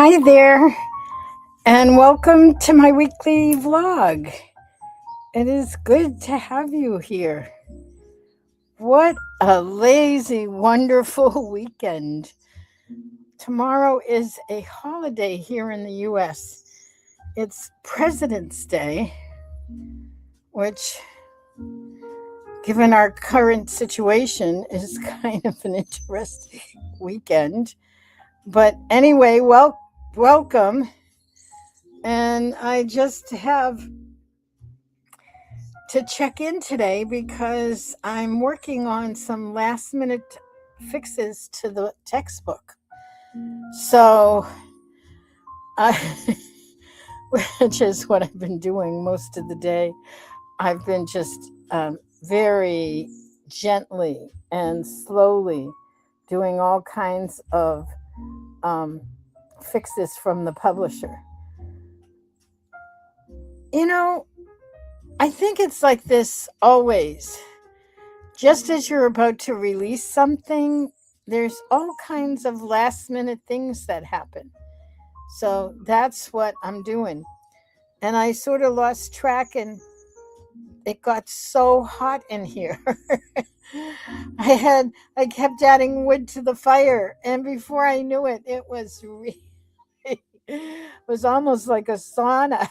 Hi there, and welcome to my weekly vlog. It is good to have you here. What a lazy, wonderful weekend. Tomorrow is a holiday here in the US. It's President's Day, which, given our current situation, is kind of an interesting weekend. But anyway, welcome. And I just have to check in today because I'm working on some last minute fixes to the textbook. So, which is what I've been doing most of the day. I've been just very gently and slowly doing all kinds of fixes from the publisher. You know, I think it's like this always. Just as you're about to release something, there's all kinds of last minute things that happen. So that's what I'm doing. And I sort of lost track, and it got so hot in here. I kept adding wood to the fire, and before I knew it, it was really it was almost like a sauna.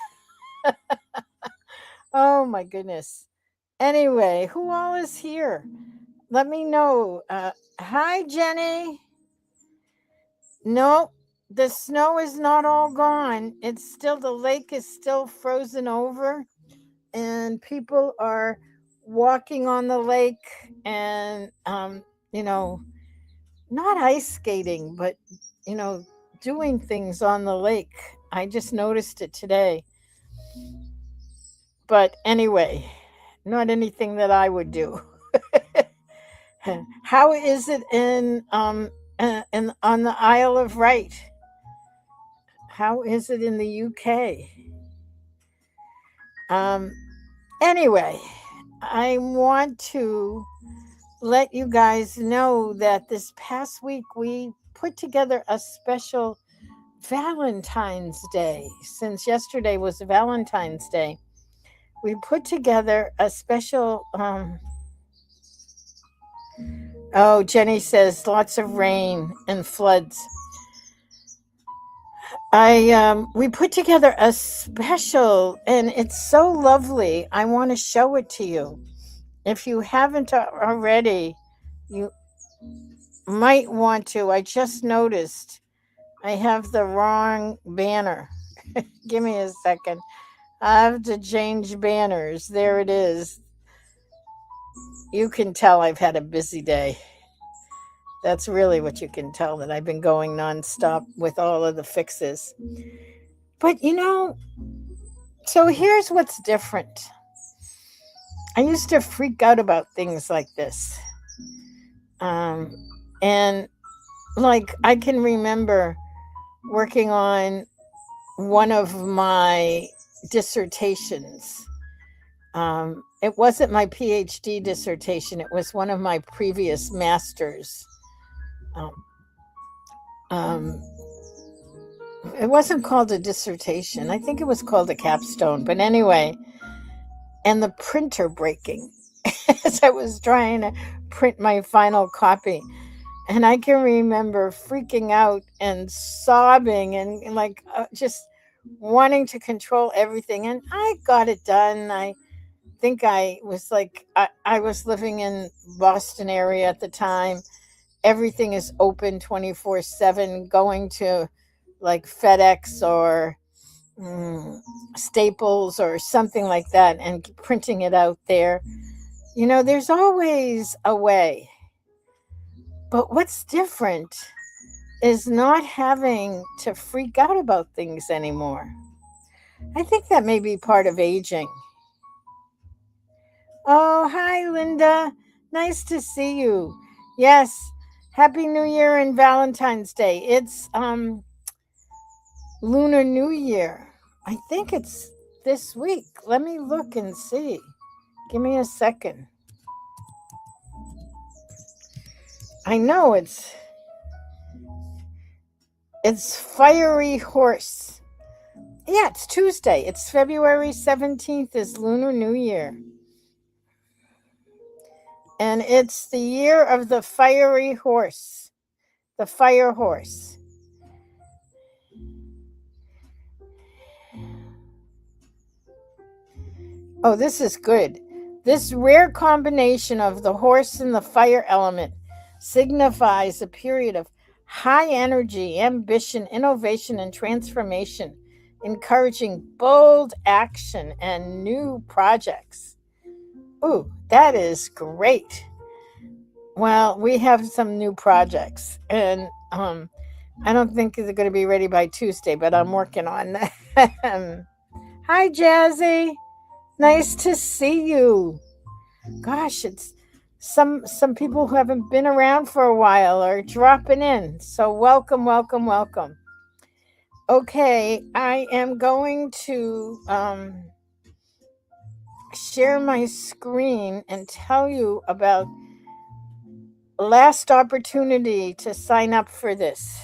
Oh my goodness. Anyway, who all is here? Let me know. Hi, Jenny. No, the snow is not all gone. It's still, the lake is still frozen over, and people are walking on the lake and, you know, not ice skating, but, you know, doing things on the lake. I just noticed it today. But anyway, not anything that I would do. How is it in on the Isle of Wight? How is it in the UK? Um, anyway, I want to let you guys know that this past week we put together a special Valentine's Day. Since yesterday was Valentine's Day, we put together a special. Oh, Jenny says lots of rain and floods. We put together a special, and it's so lovely. I want to show it to you. If you haven't already, you might want to. I just noticed I have the wrong banner. Give me a second. I have to change banners. There it is. You can tell I've had a busy day. That's really what you can tell, that I've been going nonstop with all of the fixes. But so here's what's different. I used to freak out about things like this. And like I can remember working on one of my dissertations. It wasn't my PhD dissertation, it was one of my previous masters. Um, um, it wasn't called a dissertation. I think it was called a capstone. But anyway, and the printer breaking as I was trying to print my final copy. And I can remember freaking out and sobbing and like just wanting to control everything. And I got it done. I think I was like, I was living in Boston area at the time. Everything is open 24/7, going to like FedEx or Staples or something like that and printing it out there. There's always a way. But what's different is not having to freak out about things anymore. I think that may be part of aging. Oh, hi, Linda. Nice to see you. Yes, Happy New Year and Valentine's Day. It's Lunar New Year. I think it's this week. Let me look and see. Give me a second. I know It's Fiery Horse. Yeah, it's Tuesday. It's February 17th is Lunar New Year. And it's the year of the fiery horse, the fire horse. Oh, this is good. This rare combination of the horse and the fire element signifies a period of high energy, ambition, innovation, and transformation, encouraging bold action and new projects. Ooh, that is great. Well, we have some new projects, and I don't think they're going to be ready by Tuesday, but I'm working on that. Hi, Jazzy. Nice to see you. Gosh, it's some people who haven't been around for a while are dropping in. So welcome. Okay, I am going to share my screen and tell you about last opportunity to sign up for this.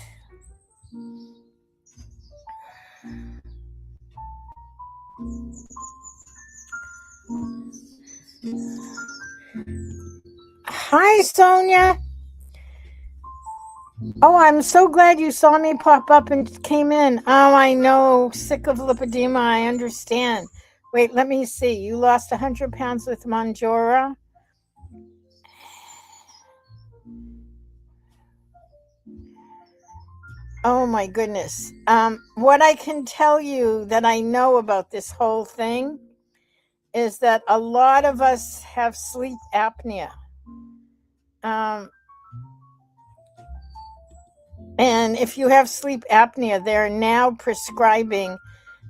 Hi, Sonia. Oh, I'm so glad you saw me pop up and came in. Oh, I know. Sick of lipedema. I understand. Wait, let me see. You lost 100 pounds with Mounjaro? Oh, my goodness. What I can tell you that I know about this whole thing is that a lot of us have sleep apnea. And if you have sleep apnea, they're now prescribing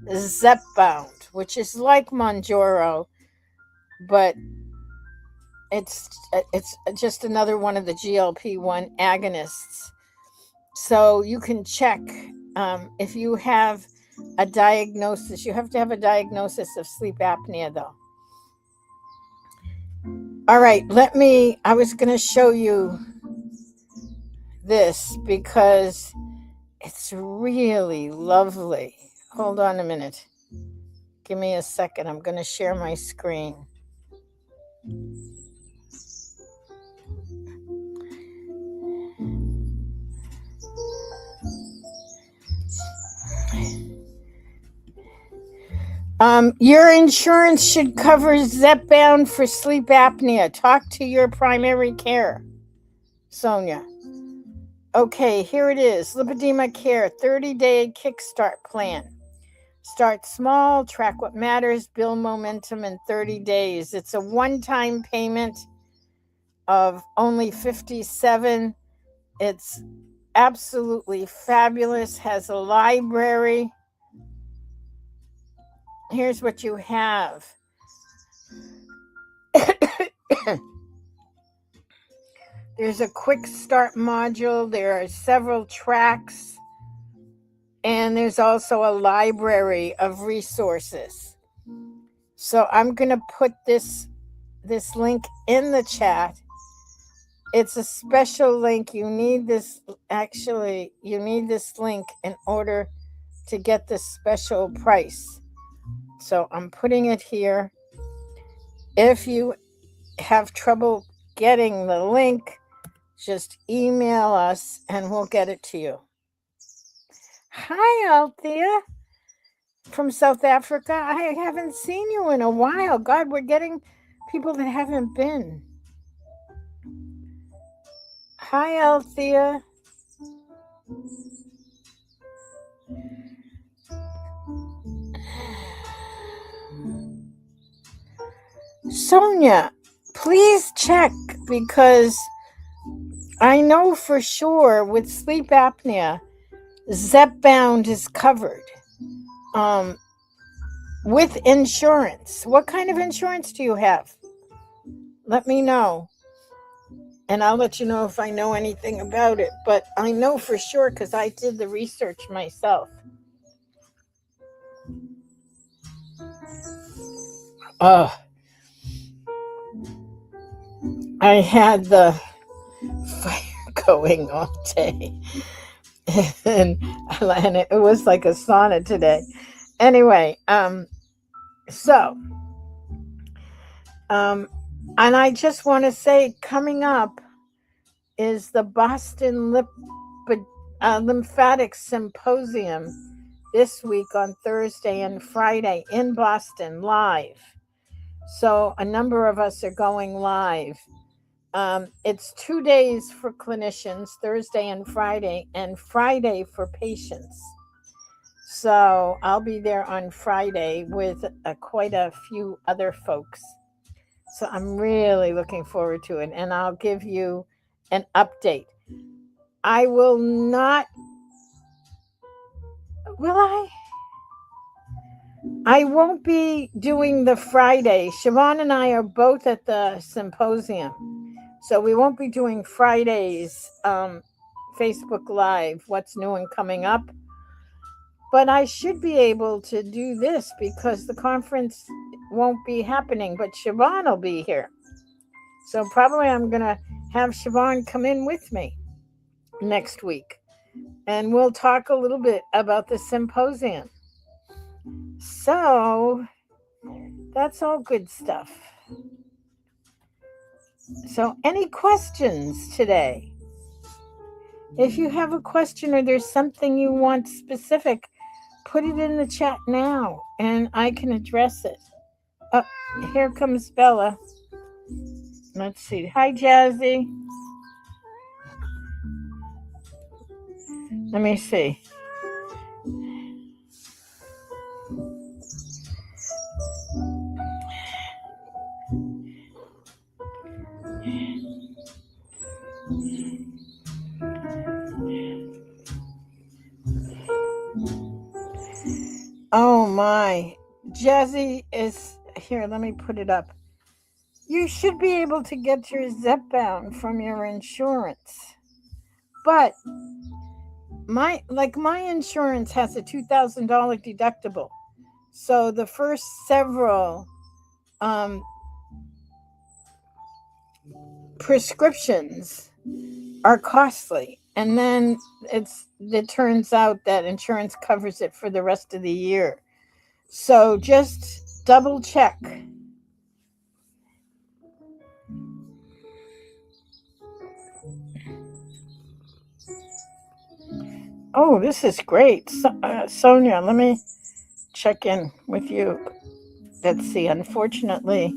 Zepbound, which is like Mounjaro, but it's just another one of the GLP-1 agonists. So you can check if you have a diagnosis. You have to have a diagnosis of sleep apnea, though. All right, I was going to show you this because it's really lovely. Hold on a minute. Give me a second. I'm going to share my screen. Your insurance should cover Zepbound for sleep apnea. Talk to your primary care, Sonia. Okay, here it is. Lipedema Care 30-day kickstart plan. Start small, track what matters, build momentum in 30 days. It's a one-time payment of only $57. It's absolutely fabulous. Has a library. Here's what you have. There's a quick start module. There are several tracks. And there's also a library of resources. So I'm going to put this link in the chat. It's a special link. You need this link in order to get this special price. So I'm putting it here. If you have trouble getting the link, just email us and we'll get it to you. Hi, Althea from South Africa. I haven't seen you in a while. God, we're getting people that haven't been. Hi, Althea. Sonia, please check, because I know for sure with sleep apnea, Zepbound is covered with insurance. What kind of insurance do you have? Let me know, and I'll let you know if I know anything about it. But I know for sure because I did the research myself. I had the fire going all day. and it was like a sauna today. Anyway, so and I just want to say, coming up is the Boston Lymphatic Symposium this week on Thursday and Friday in Boston live. So a number of us are going live. It's 2 days for clinicians, Thursday and Friday for patients. So I'll be there on Friday with quite a few other folks. So I'm really looking forward to it, and I'll give you an update. I will not, will I? I won't be doing the Friday. Siobhan and I are both at the symposium. So we won't be doing Fridays Facebook Live, what's new and coming up. But I should be able to do this because the conference won't be happening, but Siobhan will be here. So probably I'm going to have Siobhan come in with me next week. And we'll talk a little bit about the symposium. So that's all good stuff. So any questions today? If you have a question or there's something you want specific, put it in the chat now and I can address it. Oh, here comes Bella. Let's see. Hi, Jazzy. Let me see. Oh my. Jazzy is here. Let me put it up. You should be able to get your Zepbound from your insurance. But my insurance has a $2,000 deductible. So the first several prescriptions are costly. And then it turns out that insurance covers it for the rest of the year. So just double check. Oh, this is great. Sonia, let me check in with you. Let's see. Unfortunately,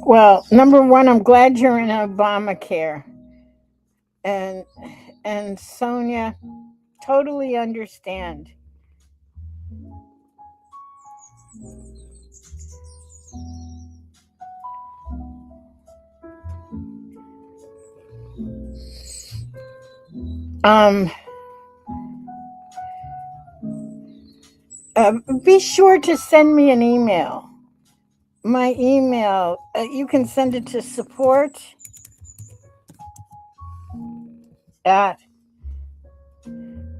well, number one, I'm glad you're in Obamacare. And Sonia, totally understand. Be sure to send me an email. My email, you can send it to support at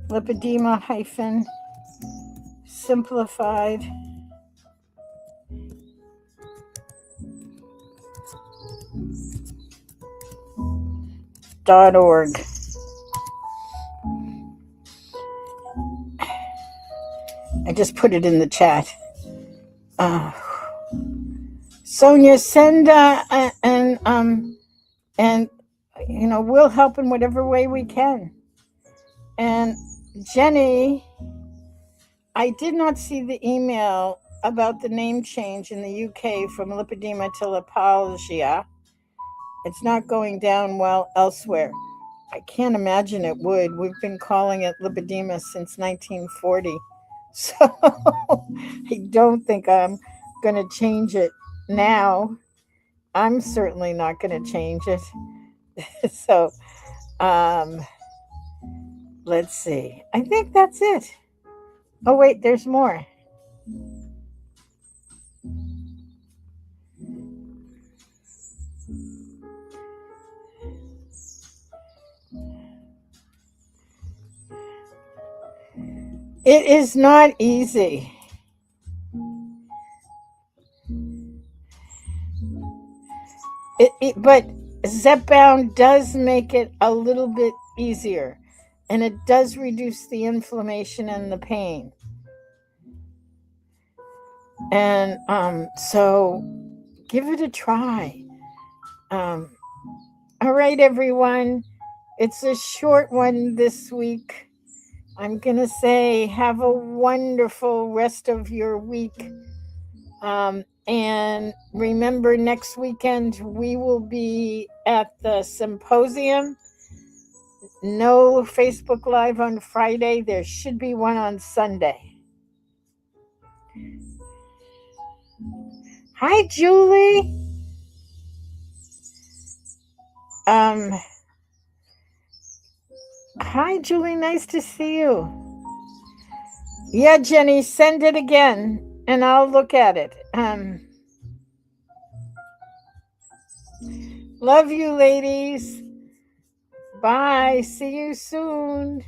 lipedema-simplified.org. I just put it in the chat. Sonia, send and we'll help in whatever way we can. And Jenny, I did not see the email about the name change in the UK from lipedema to lipalgia. It's not going down well elsewhere. I can't imagine it would. We've been calling it lipedema since 1940. So I don't think I'm going to change it now. I'm certainly not going to change it. So let's see. I think that's it. Oh, wait, there's more. It is not easy. But Zepbound does make it a little bit easier, and it does reduce the inflammation and the pain. And so give it a try. All right, everyone. It's a short one this week. I'm going to say have a wonderful rest of your week. And remember, next weekend we will be at the symposium. No Facebook Live on Friday. There should be one on Sunday. Hi, Julie. Hi, Julie. Nice to see you. Yeah, Jenny, send it again and I'll look at it. Love you, ladies. Bye. See you soon.